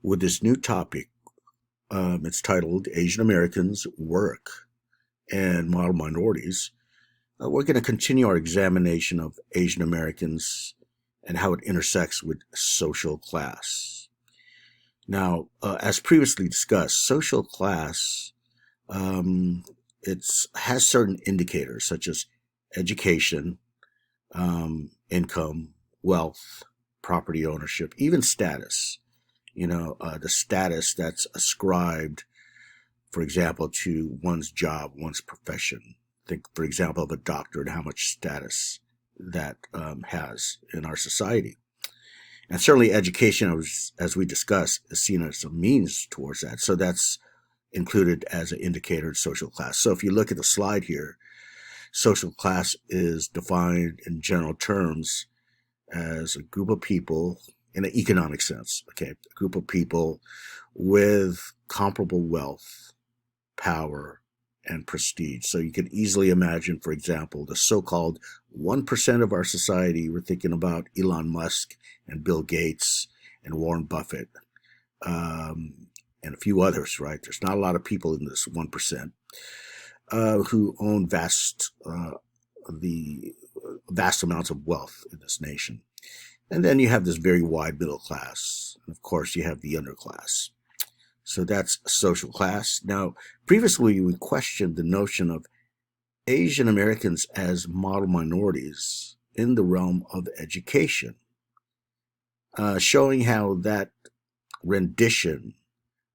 with this new topic. It's titled Asian Americans, Work, and Model Minorities. We're going to continue our examination of Asian Americans and how it intersects with social class. Now, as previously discussed, social class it's has certain indicators such as education, income, wealth, property ownership, even status. The status that's ascribed, for example, to one's job, one's profession. Think, for example, of a doctor and how much status that has in our society. And certainly education, as we discussed, is seen as a means towards that. So that's included as an indicator of social class. So if you look at the slide here, social class is defined in general terms as a group of people in an economic sense, okay? A group of people with comparable wealth, power, and prestige. So you can easily imagine, for example, the so-called 1% of our society. We're thinking about Elon Musk and Bill Gates and Warren Buffett and a few others, right? There's not a lot of people in this 1% who own the vast amounts of wealth in this nation. And then you have this very wide middle class. And of course, you have the underclass. So that's social class. Now, previously, we questioned the notion of Asian Americans as model minorities in the realm of education, showing how that rendition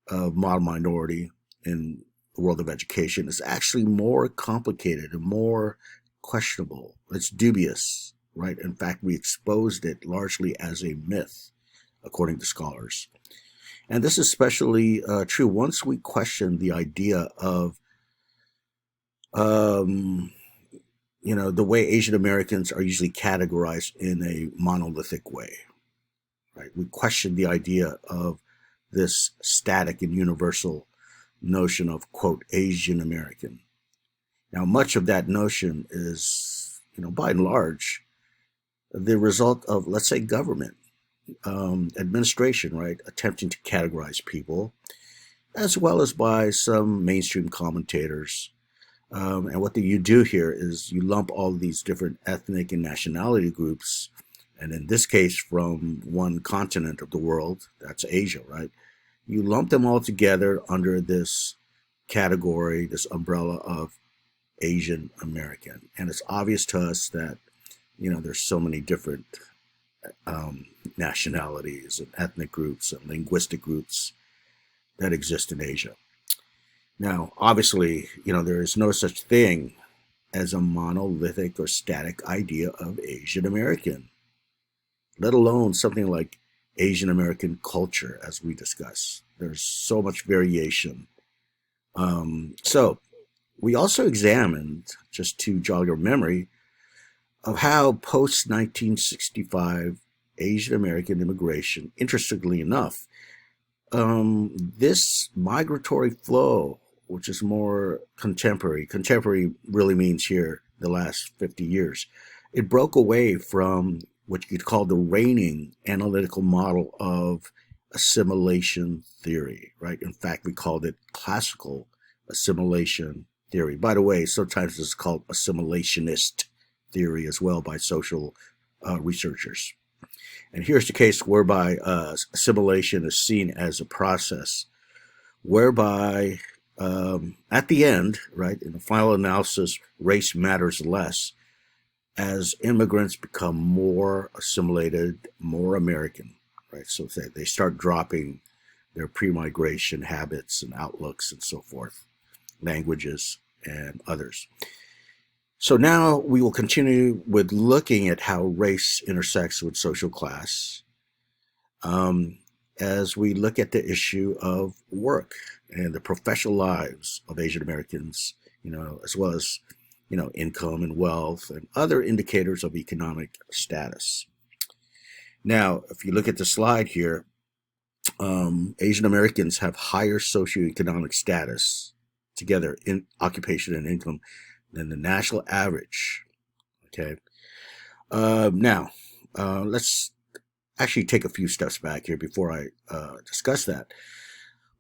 of model minority in the world of education is actually more complicated and more questionable. It's dubious, right? In fact, we exposed it largely as a myth, according to scholars. And this is especially true once we question the idea of, um, the way Asian Americans are usually categorized in a monolithic way, right? We question the idea of this static and universal notion of, quote, Asian American. Now, much of that notion is, by and large, the result of, let's say, government administration, right, attempting to categorize people, as well as by some mainstream commentators. And what you do here is you lump all these different ethnic and nationality groups, and in this case, from one continent of the world, that's Asia, right? You lump them all together under this category, this umbrella of Asian American. And it's obvious to us that, there's so many different nationalities and ethnic groups and linguistic groups that exist in Asia. Now, obviously, there is no such thing as a monolithic or static idea of Asian American, let alone something like Asian American culture, as we discuss. There's so much variation. So we also examined, just to jog your memory, of how post 1965 Asian American immigration, interestingly enough, this migratory flow, which is more contemporary really means here the last 50 years, it broke away from what you could call the reigning analytical model of assimilation theory, right? In fact, we called it classical assimilation theory. By the way, sometimes it's called assimilationist theory as well by social researchers. And here's the case whereby assimilation is seen as a process whereby, at the end, right, in the final analysis, race matters less as immigrants become more assimilated, more American, right? So they start dropping their pre-migration habits and outlooks and so forth, languages and others. So now we will continue with looking at how race intersects with social class as we look at the issue of work and the professional lives of Asian Americans, as well as, income and wealth and other indicators of economic status. Now, if you look at the slide here, Asian Americans have higher socioeconomic status together in occupation and income than the national average. Okay. Now, let's actually take a few steps back here before I discuss that.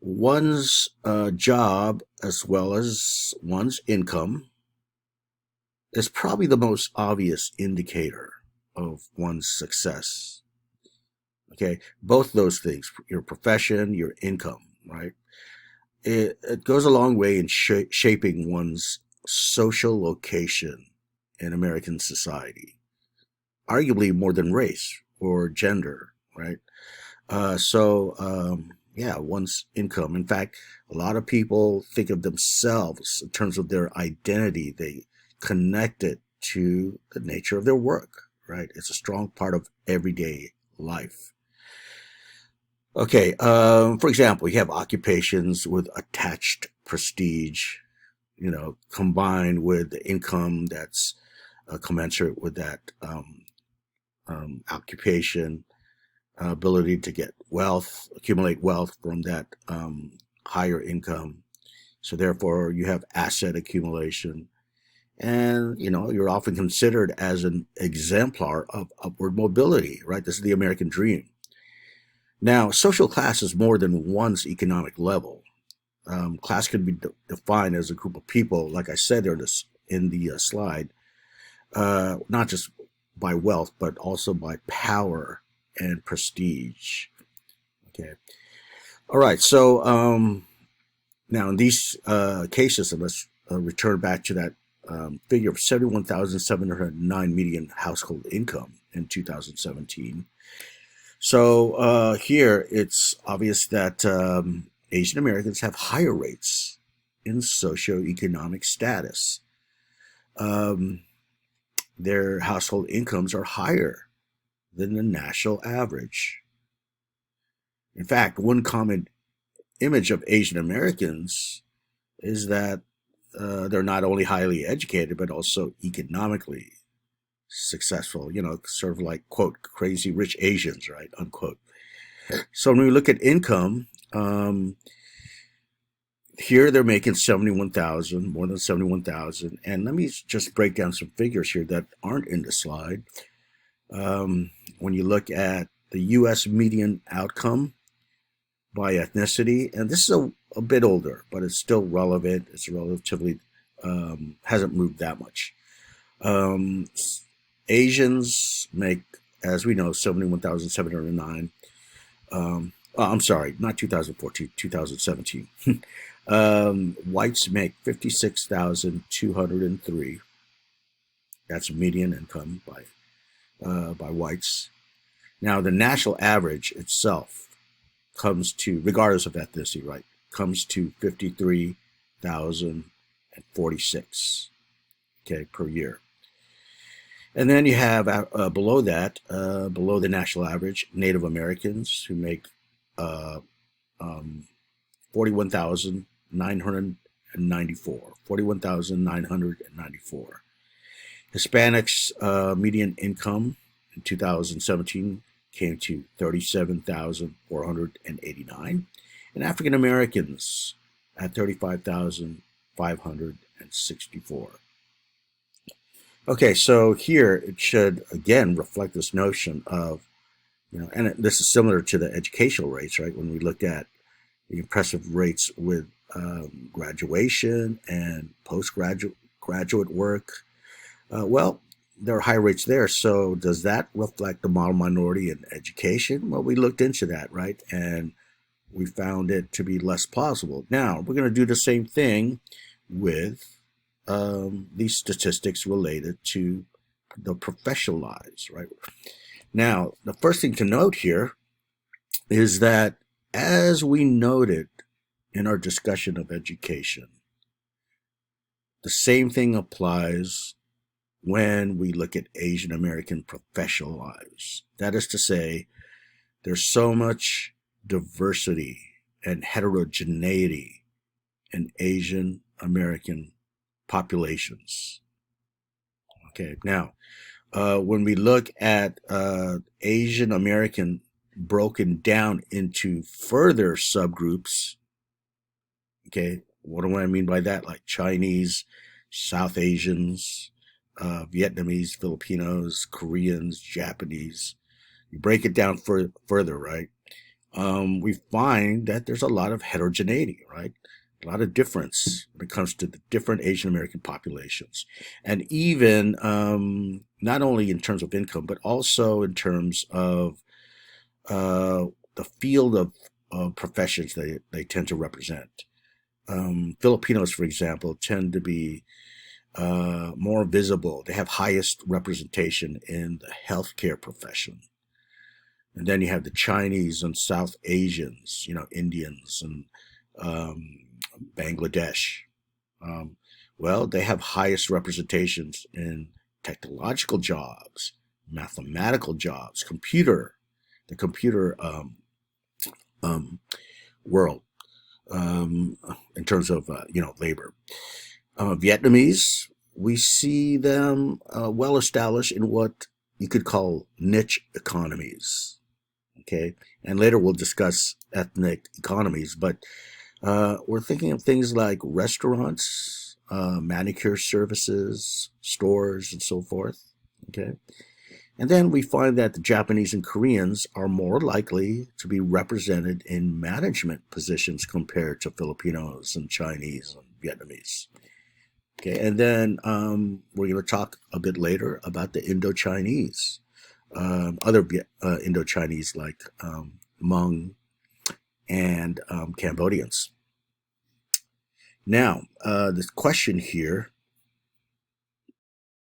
One's job as well as one's income is probably the most obvious indicator of one's success. Okay, both those things, your profession, your income, right? It goes a long way in shaping one's social location in American society, arguably more than race or gender, right? Yeah, one's income. In fact, a lot of people think of themselves in terms of their identity. They connect it to the nature of their work, right? It's a strong part of everyday life. Okay, for example, you have occupations with attached prestige, combined with the income that's commensurate with that occupation, ability to get wealth, accumulate wealth from that higher income. So therefore, you have asset accumulation, and you're often considered as an exemplar of upward mobility. Right? This is the American dream. Now, social class is more than one's economic level. Class can be defined as a group of people, like I said there in the slide, not just by wealth, but also by power and prestige. Okay. All right. So now in these cases, and let's return back to that figure of 71,709 median household income in 2017. So here it's obvious that Asian Americans have higher rates in socioeconomic status. Their household incomes are higher than the national average. In fact, one common image of Asian Americans is that they're not only highly educated, but also economically successful, sort of like, quote, crazy rich Asians, right, unquote. So when we look at income, here they're making 71,000, more than 71,000. And let me just break down some figures here that aren't in the slide. When you look at the U.S. median outcome by ethnicity, and this is a bit older, but it's still relevant. It's relatively, hasn't moved that much. Asians make, as we know, 71,709. I'm sorry, not 2014, 2017. Whites make 56,203. That's median income by whites. Now, the national average itself comes to, regardless of ethnicity, right, comes to 53,046, okay, per year. And then you have below that, below the national average, Native Americans who make 41,994. 41,994. Hispanics median income in 2017 came to 37,489, and African Americans at 35,564. Okay, so here it should again reflect this notion of, and this is similar to the educational rates, right? When we look at the impressive rates with graduation and postgraduate work, well, there are high rates there. So does that reflect the model minority in education? Well, we looked into that, right? And we found it to be less plausible. Now, we're going to do the same thing with these statistics related to the professional lives, right? Now, the first thing to note here is that, as we noted in our discussion of education, the same thing applies when we look at Asian American professional lives. That is to say, there's so much diversity and heterogeneity in Asian American populations. Okay, now, when we look at Asian American broken down into further subgroups, okay, what do I mean by that? Like Chinese, South Asians, Vietnamese, Filipinos, Koreans, Japanese, You break it down further, right? We find that there's a lot of heterogeneity, right? A lot of difference when it comes to the different Asian American populations. And even not only in terms of income, but also in terms of uh, the field of professions they tend to represent. Filipinos, for example, tend to be more visible. They have highest representation in the healthcare profession. And then you have the Chinese and South Asians, Indians and um, Bangladesh. Um, well, they have highest representations in technological jobs, mathematical jobs, the computer um, world in terms of labor. Vietnamese, we see them well established in what you could call niche economies. Okay, and later we'll discuss ethnic economies, but we're thinking of things like restaurants, manicure services, stores, and so forth. Okay, and then we find that the Japanese and Koreans are more likely to be represented in management positions compared to Filipinos and Chinese and Vietnamese. Okay, and then we're going to talk a bit later about the Indo-Chinese, other Indo-Chinese like Hmong and Cambodians. Now, the question here